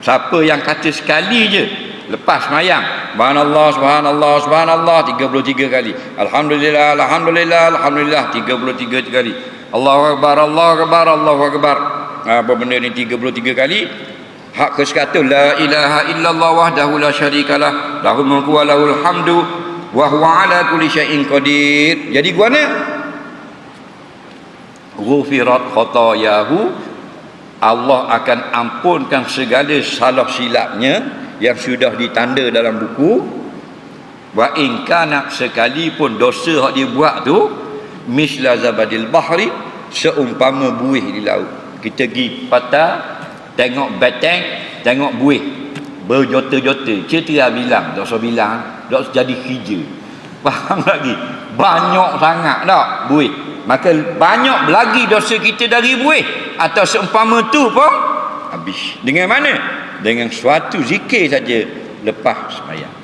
Siapa yang kata sekali je lepas sembahyang, subhanallah subhanallah subhanallah 33 kali, alhamdulillah alhamdulillah alhamdulillah 33 kali, Allahu akbar Allahu akbar Allahu akbar, apa benda ni 33 kali. Hak ke sekata la ilaha illallah wahdahu la syarikalah lahul mulku wa lahul hamdu wa huwa ala kulli syai'in qadir. Jadi guana ghufirat khatayahu, Allah akan ampunkan segala salah silapnya yang sudah ditanda dalam buku. Wa in kana, sekalipun dosa hak dia buat tu misla zabadil bahri, seumpama buih di laut. Kita pergi patah tengok batang, tengok buih berjota-jota, cerita bilang, tak usah bilang, tak usah jadi kerja. Faham lagi? Banyak sangat tak buih. Maka banyak lagi dosa kita dari buih, atau seumpama tu pun habis. Dengan mana? Dengan suatu zikir saja lepas sembahyang.